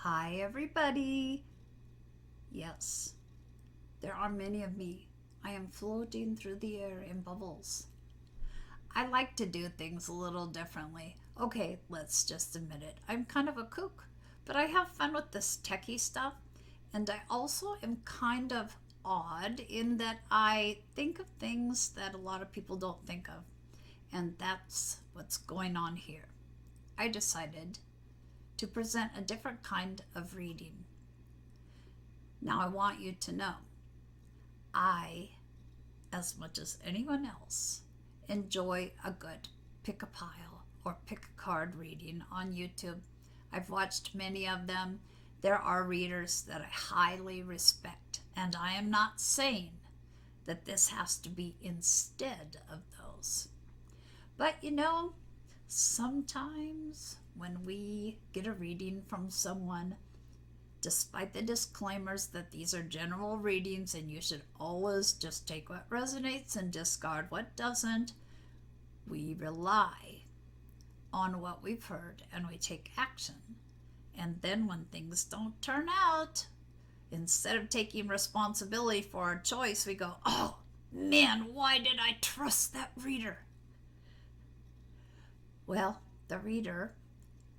Hi, everybody. Yes, there are many of me. I am floating through the air in bubbles. I like to do things a little differently. Okay, let's just admit it. I'm kind of a kook, but I have fun with this techie stuff. And I also am kind of odd in that I think of things that a lot of people don't think of. And that's what's going on here. I decided to present a different kind of reading. Now, I want you to know I, as much as anyone else, enjoy a good pick a pile or pick a card reading on YouTube. I've watched many of them. There are readers that I highly respect, and I am not saying that this has to be instead of those. But sometimes when we get a reading from someone, despite the disclaimers that these are general readings and you should always just take what resonates and discard what doesn't, we rely on what we've heard and we take action. And then when things don't turn out, instead of taking responsibility for our choice, we go, oh man, why did I trust that reader? Well, the reader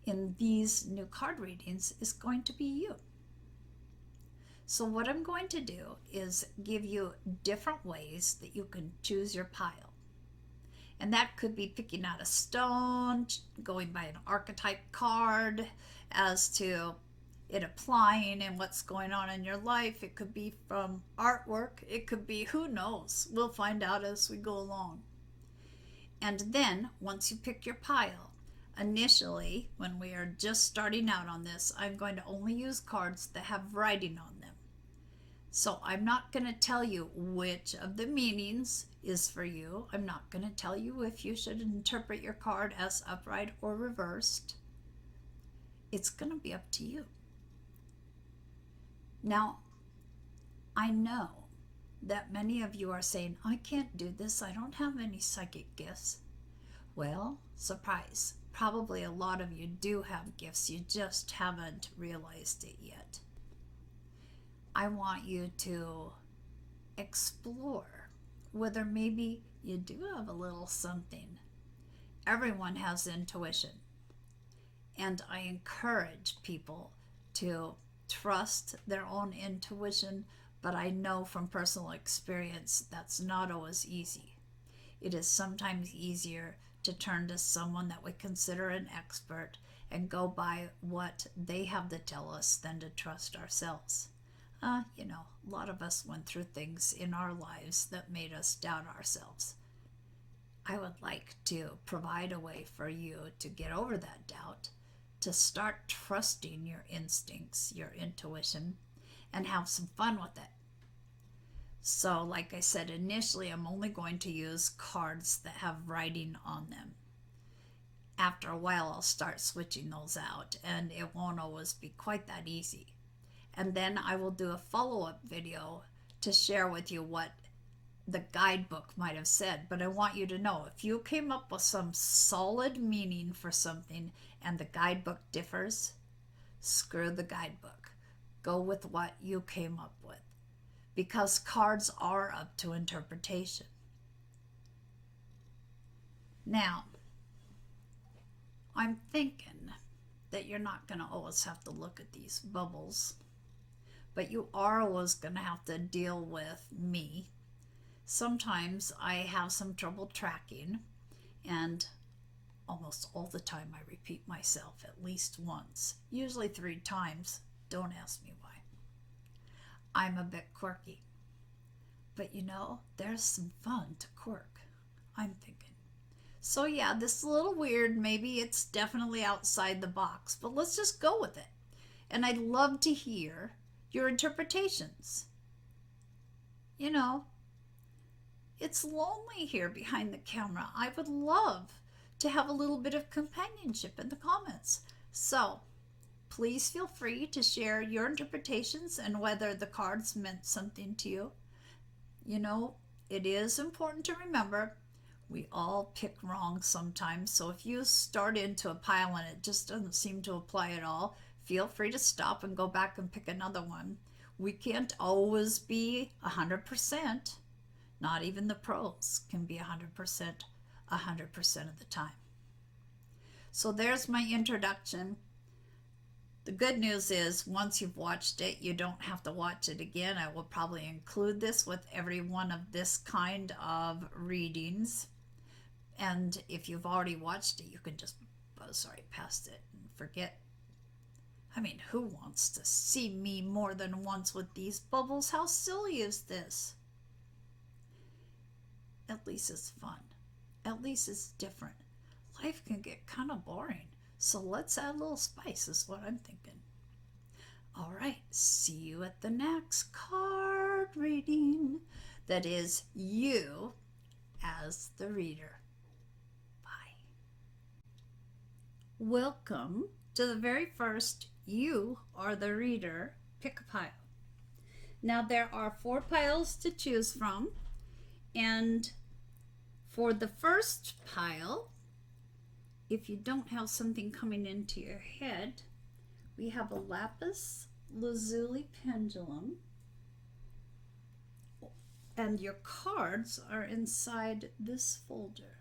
in these new card readings is going to be you. So what I'm going to do is give you different ways that you can choose your pile. And that could be picking out a stone, going by an archetype card as to it applying and what's going on in your life. It could be from artwork. It could be, who knows? We'll find out as we go along. And then once you pick your pile, initially, when we are just starting out on this, I'm going to only use cards that have writing on them. So I'm not going to tell you which of the meanings is for you. I'm not going to tell you if you should interpret your card as upright or reversed. It's going to be up to you. Now, I know that many of you are saying, I can't do this. I don't have any psychic gifts. Well, surprise. Probably a lot of you do have gifts. You just haven't realized it yet. I want you to explore whether maybe you do have a little something. Everyone has intuition. And I encourage people to trust their own intuition, but I know from personal experience that's not always easy. It is sometimes easier to turn to someone that we consider an expert and go by what they have to tell us than to trust ourselves. A lot of us went through things in our lives that made us doubt ourselves. I would like to provide a way for you to get over that doubt, to start trusting your instincts, your intuition, and have some fun with it. So, like I said, initially I'm only going to use cards that have writing on them. After a while I'll start switching those out, and it won't always be quite that easy. And then I will do a follow-up video to share with you what the guidebook might have said. But I want you to know, if you came up with some solid meaning for something and the guidebook differs, screw the guidebook. Go with what you came up with, because cards are up to interpretation. Now, I'm thinking that you're not going to always have to look at these bubbles, but you are always going to have to deal with me. Sometimes I have some trouble tracking, and almost all the time I repeat myself at least once, usually 3 times. Don't ask me why. I'm a bit quirky, but there's some fun to quirk, I'm thinking. So yeah, this is a little weird. Maybe it's definitely outside the box, but let's just go with it. And I'd love to hear your interpretations. It's lonely here behind the camera. I would love to have a little bit of companionship in the comments. So please feel free to share your interpretations and whether the cards meant something to you. It is important to remember we all pick wrong sometimes. So if you start into a pile and it just doesn't seem to apply at all, feel free to stop and go back and pick another one. We can't always be 100%. Not even the pros can be 100% of the time. So there's my introduction. The good news is once you've watched it, you don't have to watch it again. I will probably include this with every one of this kind of readings. And if you've already watched it, you can just buzz right past it and forget. I mean, who wants to see me more than once with these bubbles? How silly is this? At least it's fun. At least it's different. Life can get kind of boring, so let's add a little spice is what I'm thinking. All right, see you at the next card reading. That is you as the reader. Bye. Welcome to the very first You Are the Reader pick a pile. Now there are 4 piles to choose from, and for the first pile, if you don't have something coming into your head, we have a lapis lazuli pendulum, and your cards are inside this folder.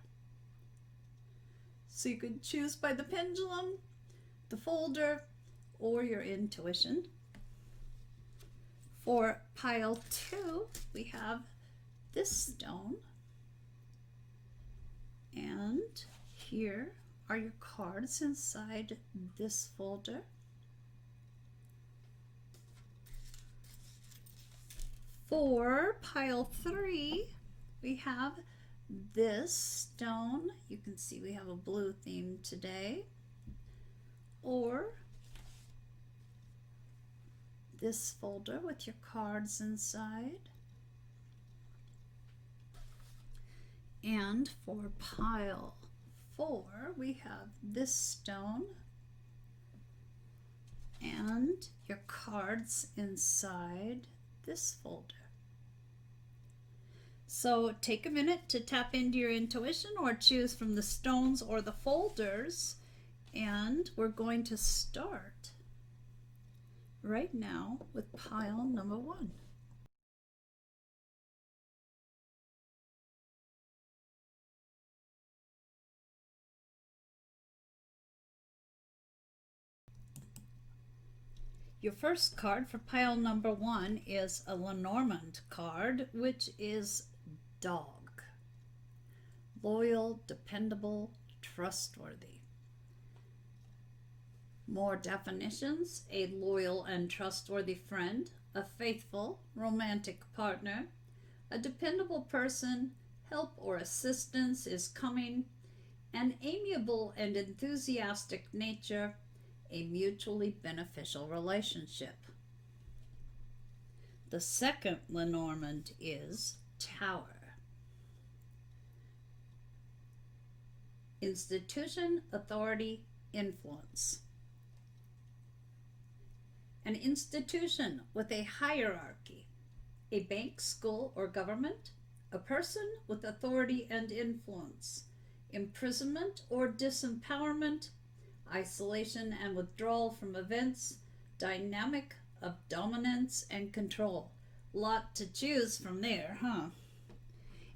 So you could choose by the pendulum, the folder, or your intuition. For pile 2, we have this stone, and here are your cards inside this folder. For pile 3, we have this stone. You can see we have a blue theme today. Or this folder with your cards inside. And for pile 4, we have this stone and your cards inside this folder. So take a minute to tap into your intuition or choose from the stones or the folders, and we're going to start right now with pile number 1. Your first card for pile number 1 is a Lenormand card, which is dog. Loyal, dependable, trustworthy. More definitions: a loyal and trustworthy friend, a faithful, romantic partner, a dependable person, help or assistance is coming, an amiable and enthusiastic nature, a mutually beneficial relationship. The second Lenormand is Tower. Institution, authority, influence. An institution with a hierarchy, a bank, school, or government, a person with authority and influence, imprisonment or disempowerment, isolation and withdrawal from events, dynamic of dominance and control. Lot to choose from there, huh?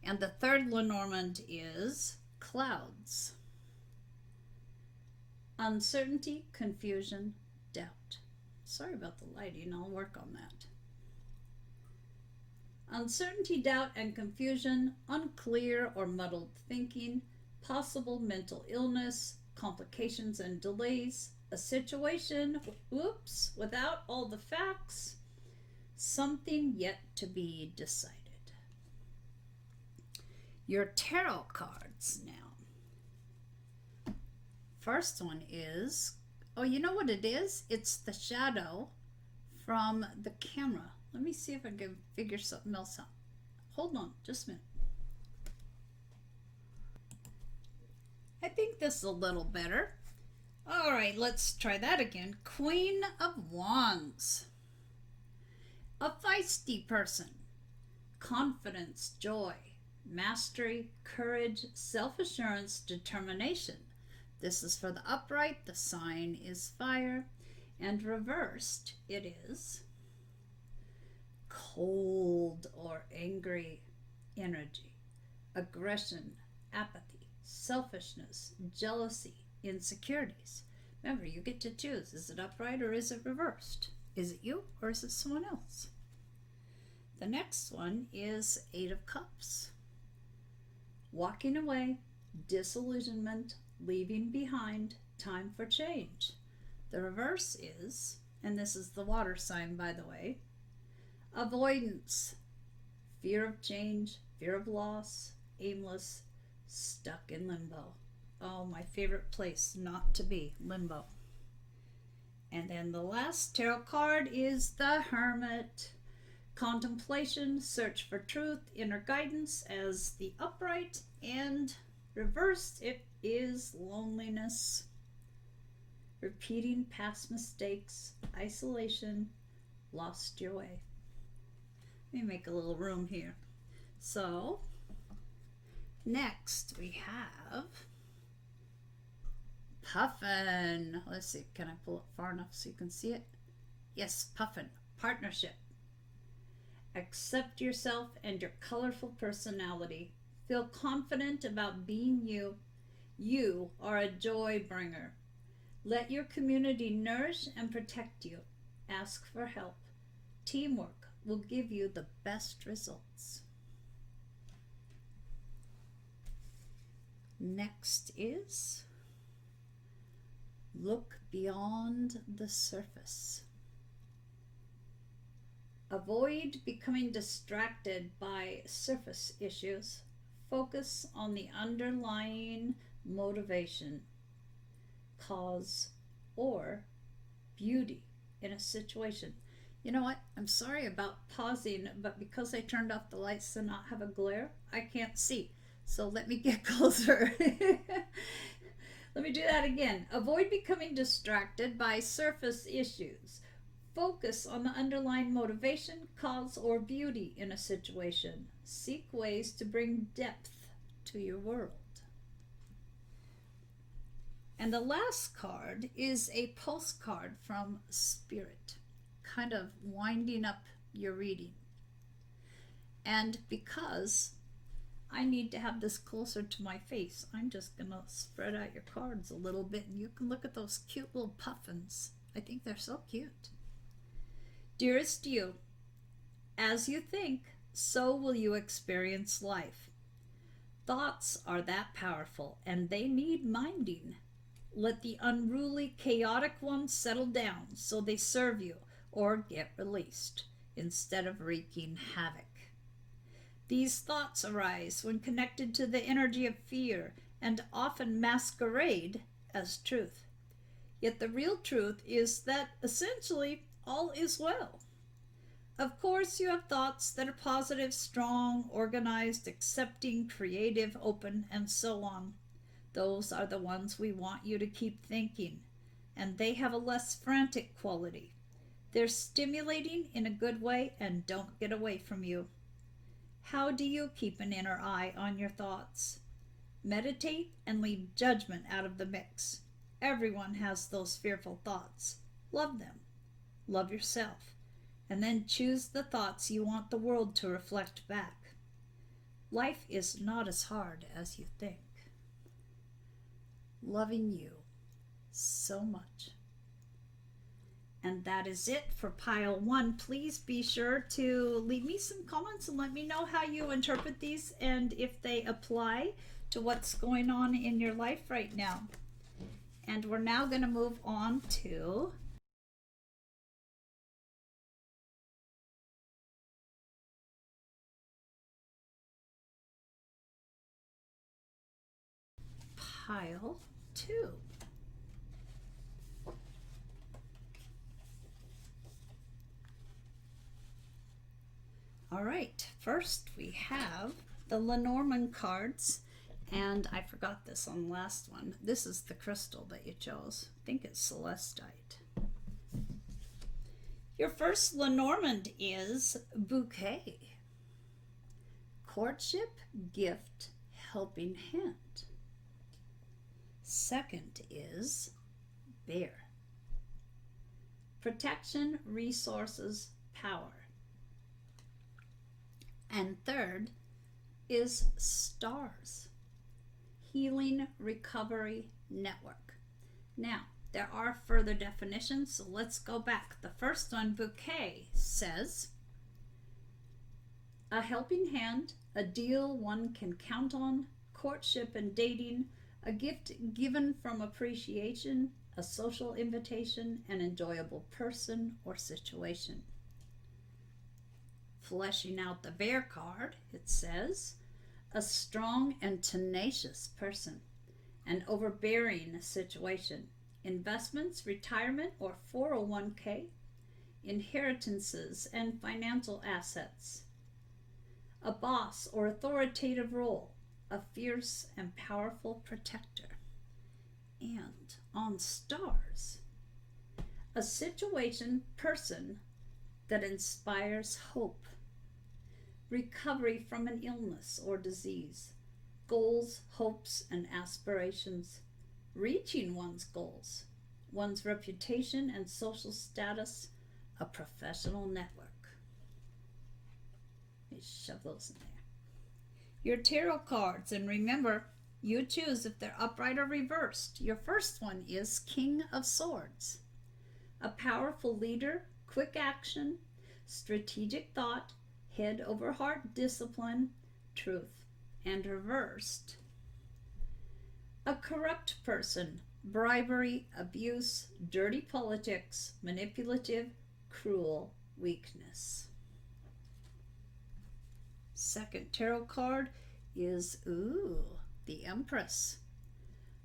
And the third Lenormand is clouds. Uncertainty, confusion, doubt. Sorry about the lighting, I'll work on that. Uncertainty, doubt, and confusion, unclear or muddled thinking, possible mental illness, complications and delays, a situation, without all the facts, something yet to be decided. Your tarot cards now. First one is, oh, you know what it is? It's the shadow from the camera. Let me see if I can figure something else out. Hold on, just a minute. I think this is a little better. All right, let's try that again. Queen of Wands. A feisty person. Confidence, joy, mastery, courage, self-assurance, determination. This is for the upright. The sign is fire. And reversed, it is cold or angry energy, aggression, apathy, selfishness, jealousy, insecurities. Remember, you get to choose. Is it upright or is it reversed? Is it you or is it someone else? The next one is Eight of Cups. Walking away, disillusionment, leaving behind, time for change. The reverse is, and this is the water sign, by the way, avoidance, fear of change, fear of loss, aimless, stuck in limbo. Oh, my favorite place not to be, limbo. And then the last tarot card is the Hermit. Contemplation, search for truth, inner guidance as the upright, and reversed it is loneliness, repeating past mistakes, isolation, lost your way. Let me make a little room here. So next we have Puffin. Let's see, can I pull it far enough so you can see it? Yes, Puffin, partnership. Accept yourself and your colorful personality. Feel confident about being you. You are a joy bringer. Let your community nourish and protect you. Ask for help. Teamwork will give you the best results. Next is look beyond the surface. Avoid becoming distracted by surface issues. Focus on the underlying motivation, cause, or beauty in a situation. You know what? I'm sorry about pausing, but because I turned off the lights to not have a glare, I can't see. So let me get closer. Let me do that again. Avoid becoming distracted by surface issues. Focus on the underlying motivation, cause, or beauty in a situation. Seek ways to bring depth to your world. And the last card is a postcard from Spirit, kind of winding up your reading. And because I need to have this closer to my face, I'm just going to spread out your cards a little bit and you can look at those cute little puffins. I think they're so cute. Dearest you, as you think, so will you experience life. Thoughts are that powerful and they need minding. Let the unruly, chaotic ones settle down so they serve you or get released instead of wreaking havoc. These thoughts arise when connected to the energy of fear and often masquerade as truth. Yet the real truth is that essentially all is well. Of course, you have thoughts that are positive, strong, organized, accepting, creative, open, and so on. Those are the ones we want you to keep thinking, and they have a less frantic quality. They're stimulating in a good way and don't get away from you. How do you keep an inner eye on your thoughts? Meditate and leave judgment out of the mix. Everyone has those fearful thoughts. Love them. Love yourself. And then choose the thoughts you want the world to reflect back. Life is not as hard as you think. Loving you so much. And that is it for pile 1. Please be sure to leave me some comments and let me know how you interpret these and if they apply to what's going on in your life right now. And we're now going to move on to pile 2. All right, first we have the Lenormand cards, and I forgot this on the last one. This is the crystal that you chose. I think it's celestite. Your first Lenormand is bouquet, courtship, gift, helping hand. Second is bear, protection, resources, power. And third is stars, healing, recovery, network. Now, there are further definitions, so let's go back. The first one, bouquet, says a helping hand, a deal one can count on, courtship and dating, a gift given from appreciation, a social invitation, an enjoyable person or situation. Fleshing out the bear card, it says a strong and tenacious person, an overbearing situation, investments, retirement or 401k, inheritances and financial assets, a boss or authoritative role, a fierce and powerful protector. And on stars, a situation, person that inspires hope, recovery from an illness or disease, goals, hopes, and aspirations, reaching one's goals, one's reputation and social status, a professional network. Let me shove those in there. Your tarot cards, and remember, you choose if they're upright or reversed. Your first one is King of Swords, a powerful leader, quick action, strategic thought, head over heart discipline, truth. And reversed, a corrupt person, bribery, abuse, dirty politics, manipulative, cruel, weakness. Second tarot card is, the Empress.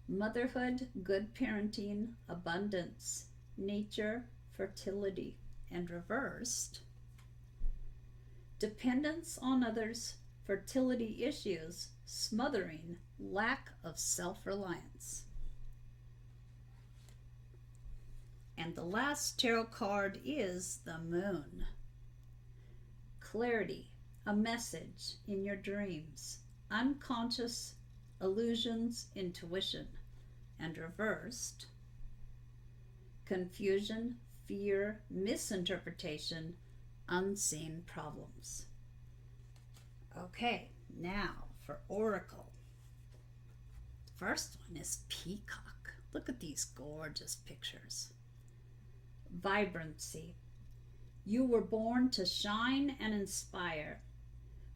Motherhood, good parenting, abundance, nature, fertility. And reversed, dependence on others, fertility issues, smothering, lack of self-reliance. And the last tarot card is the Moon. Clarity, a message in your dreams, unconscious, illusions, intuition. And reversed, confusion, fear, misinterpretation, unseen problems. Okay, now for Oracle. First one is Peacock. Look at these gorgeous pictures. Vibrancy. You were born to shine and inspire.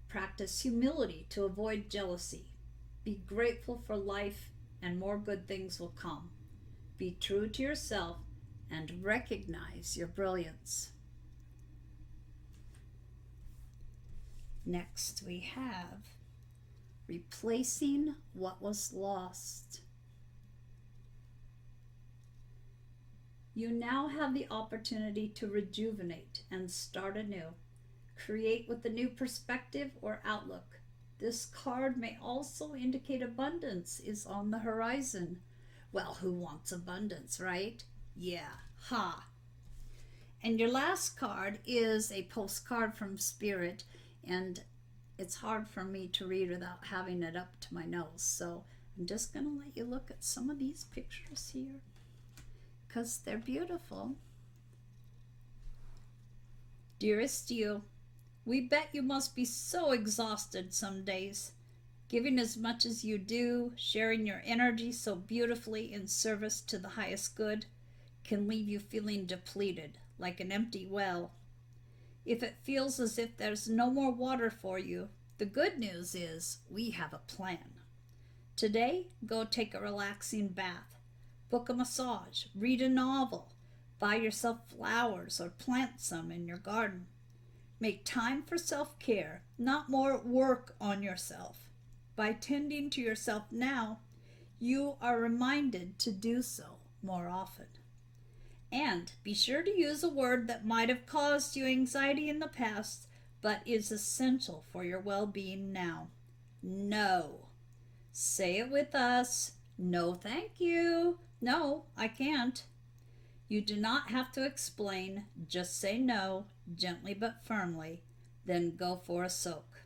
Practice humility to avoid jealousy. Be grateful for life and more good things will come. Be true to yourself and recognize your brilliance. Next we have replacing what was lost. You now have the opportunity to rejuvenate and start anew. Create with a new perspective or outlook. This card may also indicate abundance is on the horizon. Well, who wants abundance, right? Yeah, ha. And your last card is a postcard from Spirit, and it's hard for me to read without having it up to my nose. So I'm just going to let you look at some of these pictures here because they're beautiful. Dearest you, we bet you must be so exhausted some days. Giving as much as you do, sharing your energy so beautifully in service to the highest good, can leave you feeling depleted, like an empty well. If it feels as if there's no more water for you, the good news is we have a plan. Today, go take a relaxing bath, book a massage, read a novel, buy yourself flowers or plant some in your garden. Make time for self-care, not more work on yourself. By tending to yourself now, you are reminded to do so more often. And be sure to use a word that might have caused you anxiety in the past, but is essential for your well-being now. No. Say it with us. No, thank you. No, I can't. You do not have to explain. Just say no, gently but firmly. Then go for a soak.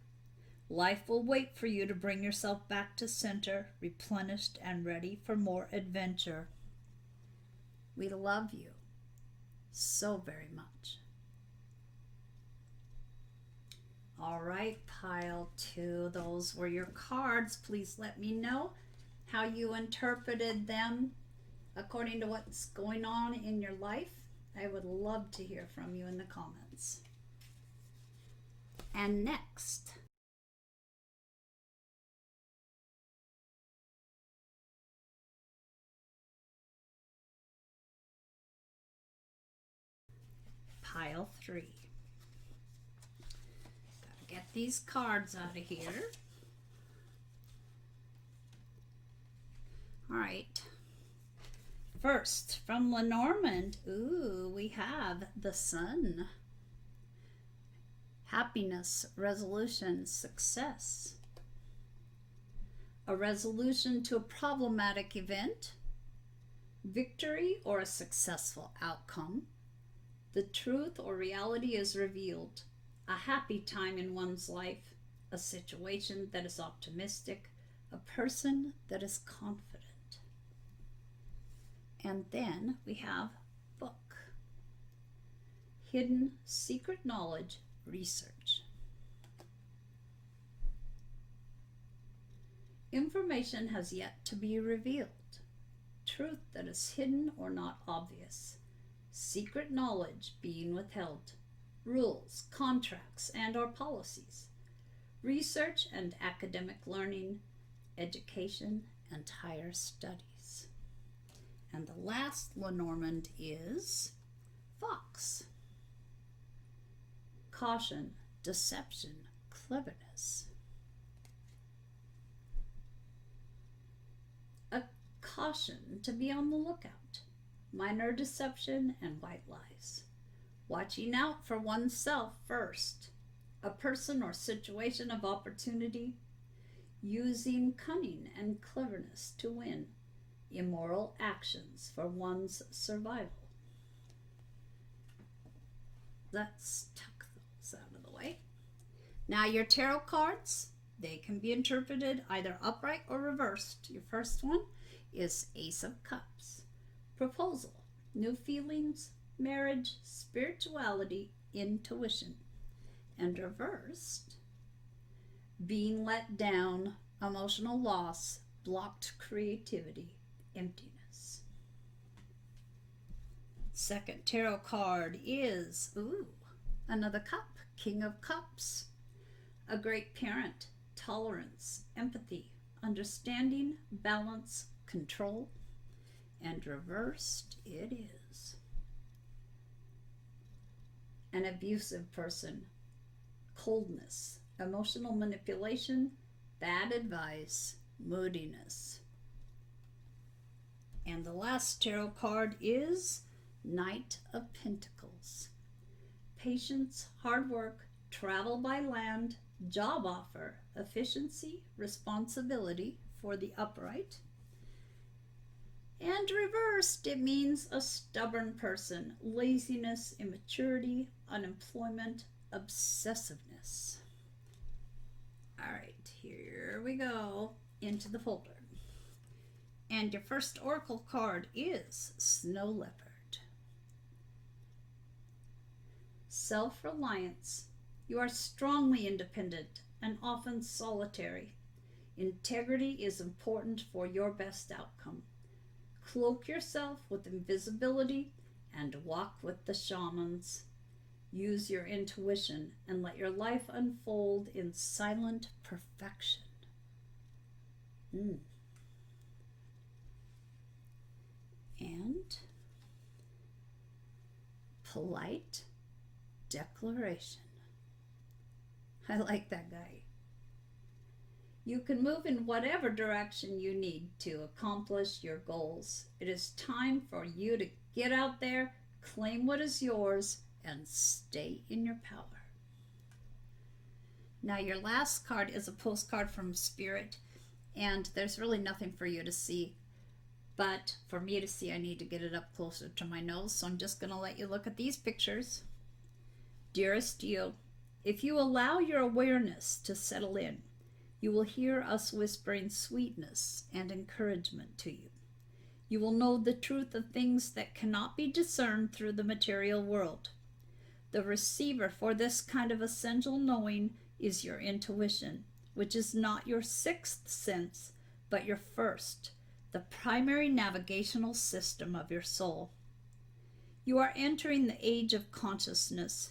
Life will wait for you to bring yourself back to center, replenished and ready for more adventure. We love you. so very much. All right, pile 2, those were your cards. Please let me know how you interpreted them according to what's going on in your life. I would love to hear from you in the comments. And next, pile 3. Gotta get these cards out of here. All right. First, from Lenormand, we have the Sun. Happiness, resolution, success. A resolution to a problematic event, victory or a successful outcome. The truth or reality is revealed. A happy time in one's life, a situation that is optimistic, a person that is confident. And then we have book. Hidden secret knowledge, research. Information has yet to be revealed. Truth that is hidden or not obvious. Secret knowledge being withheld. Rules, contracts, and/or policies. Research and academic learning. Education and higher studies. And the last Lenormand is Fox. Caution, deception, cleverness. A caution to be on the lookout. Minor deception and white lies. Watching out for oneself first. A person or situation of opportunity. Using cunning and cleverness to win. Immoral actions for one's survival. Let's tuck those out of the way. Now your tarot cards, they can be interpreted either upright or reversed. Your first one is Ace of Cups. Proposal, new feelings, marriage, spirituality, intuition. And reversed, being let down, emotional loss, blocked creativity, emptiness. Second tarot card is, another cup, King of Cups. A great parent, tolerance, empathy, understanding, balance, control. And reversed it is. An abusive person, coldness, emotional manipulation, bad advice, moodiness. And the last tarot card is Knight of Pentacles. Patience, hard work, travel by land, job offer, efficiency, responsibility for the upright. And reversed, it means a stubborn person, laziness, immaturity, unemployment, obsessiveness. All right, here we go into the folder. And your first oracle card is Snow Leopard. Self-reliance. You are strongly independent and often solitary. Integrity is important for your best outcome. Cloak yourself with invisibility and walk with the shamans. Use your intuition and let your life unfold in silent perfection. And polite declaration. I like that guy. You can move in whatever direction you need to accomplish your goals. It is time for you to get out there, claim what is yours, and stay in your power. Now your last card is a postcard from Spirit, and there's really nothing for you to see. But for me to see, I need to get it up closer to my nose, so I'm just going to let you look at these pictures. Dearest you, if you allow your awareness to settle in, you will hear us whispering sweetness and encouragement to you. You will know the truth of things that cannot be discerned through the material world. The receiver for this kind of essential knowing is your intuition, which is not your sixth sense, but your first, the primary navigational system of your soul. You are entering the age of consciousness.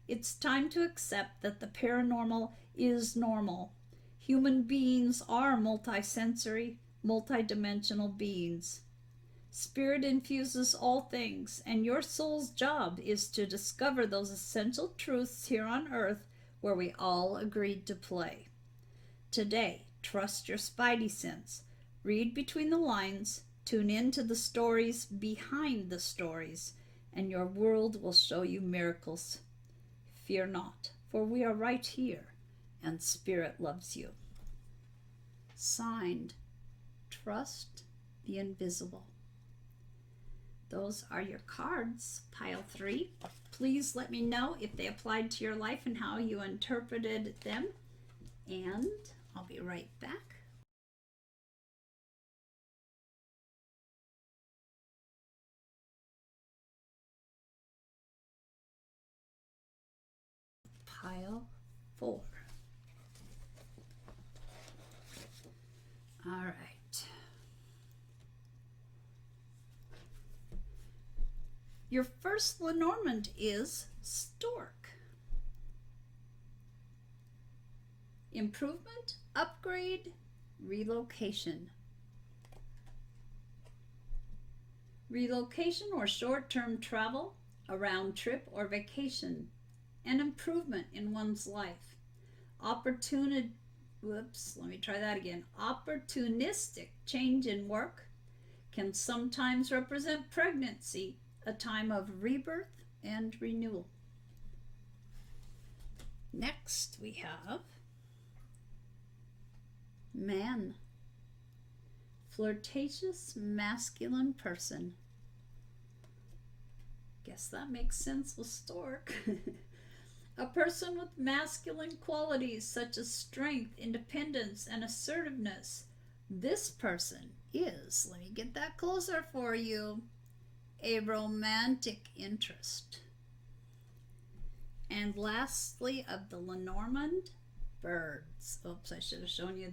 It's time to accept that the paranormal is normal. Human beings are multisensory, multidimensional beings. Spirit infuses all things, and your soul's job is to discover those essential truths here on earth where we all agreed to play. Today, trust your spidey sense. Read between the lines, tune in to the stories behind the stories, and your world will show you miracles. Fear not, for we are right here, and Spirit loves you. Signed, Trust the Invisible. Those are your cards, pile 3. Please let me know if they applied to your life and how you interpreted them. And I'll be right back. Pile 4. All right. Your first Lenormand is Stork. Improvement, upgrade, relocation. Relocation or short-term travel, a round trip or vacation, an improvement in one's life. Opportunistic change in work can sometimes represent pregnancy, a time of rebirth and renewal. Next we have Man. Flirtatious, masculine person. Guess that makes sense with Stork. A person with masculine qualities such as strength, independence, and assertiveness. This person is, let me get that closer for you, a romantic interest. And lastly, of the Lenormand, birds. Oops, I should have shown you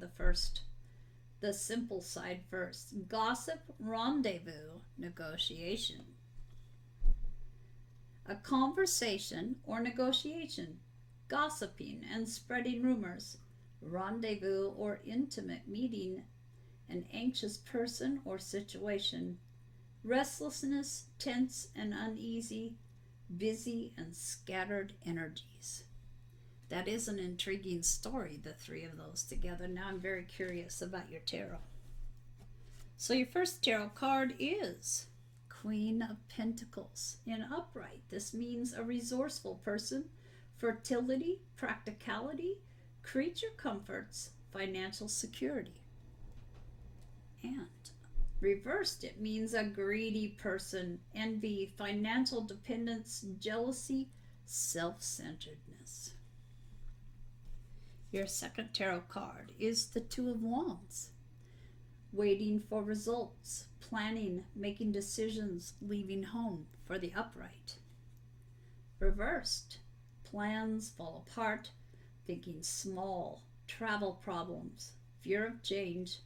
the simple side first. Gossip, rendezvous, negotiation. A conversation or negotiation, gossiping and spreading rumors. Rendezvous or intimate meeting, an anxious person or situation. Restlessness, tense and uneasy, busy and scattered energies. That is an intriguing story, the 3 of those together. Now I'm very curious about your tarot. So your first tarot card is Queen of Pentacles in upright. This means a resourceful person, fertility, practicality, creature comforts, financial security. And reversed, it means a greedy person, envy, financial dependence, jealousy, self-centeredness. Your second tarot card is the 2 of Wands. Waiting for results, planning, making decisions, leaving home for the upright. Reversed, plans fall apart, thinking small, travel problems, fear of change,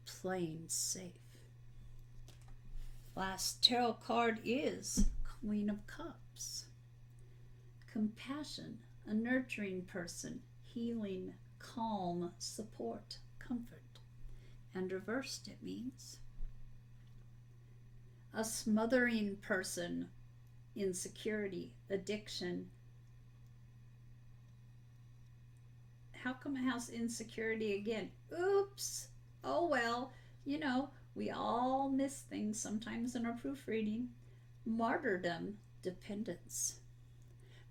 playing safe. Last tarot card is Queen of Cups. Compassion, a nurturing person, healing, calm, support, comfort. And reversed, it means a smothering person, insecurity, addiction. How come it has insecurity again? Oops. Oh well, we all miss things sometimes in our proofreading. Martyrdom, dependence.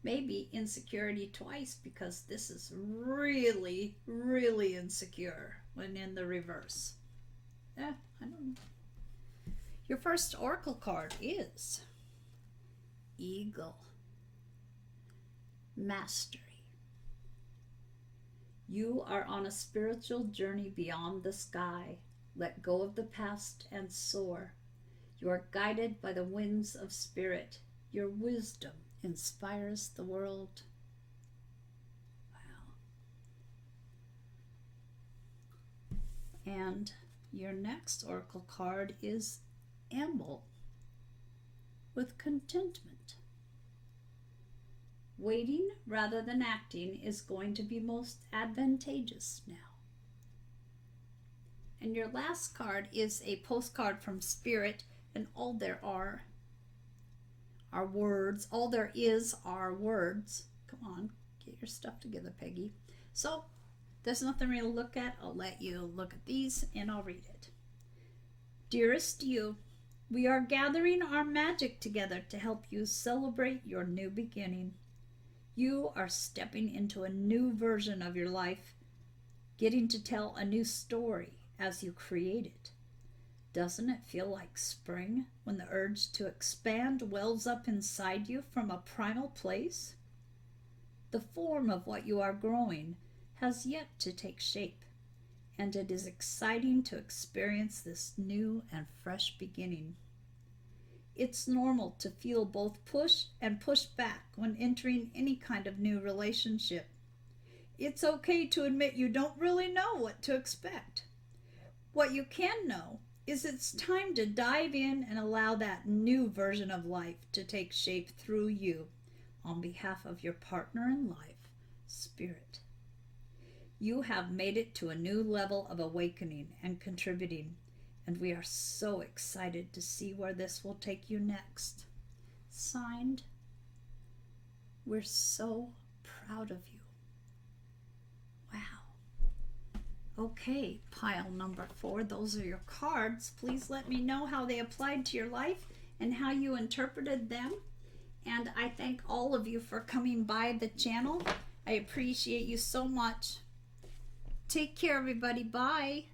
Maybe insecurity twice because this is really, really insecure when in the reverse. I don't know. Your first oracle card is Eagle. Mastery. You are on a spiritual journey beyond the sky. Let go of the past and soar. You are guided by the winds of spirit. Your wisdom inspires the world. Wow. And your next oracle card is Amble, with contentment. Waiting rather than acting is going to be most advantageous now. And your last card is a postcard from Spirit, and all there are words. All there is are words. Come on, get your stuff together, Peggy. So there's nothing really to look at. I'll let you look at these and I'll read it. Dearest you, we are gathering our magic together to help you celebrate your new beginning. You are stepping into a new version of your life, getting to tell a new story as you create it. Doesn't it feel like spring when the urge to expand wells up inside you from a primal place? The form of what you are growing has yet to take shape, and it is exciting to experience this new and fresh beginning. It's normal to feel both push and push back when entering any kind of new relationship. It's okay to admit you don't really know what to expect. What you can know is it's time to dive in and allow that new version of life to take shape through you on behalf of your partner in life, Spirit. You have made it to a new level of awakening and contributing, and we are so excited to see where this will take you next. Signed, we're so proud of you. Wow. Okay, pile number 4. Those are your cards. Please let me know how they applied to your life and how you interpreted them. And I thank all of you for coming by the channel. I appreciate you so much. Take care, everybody. Bye.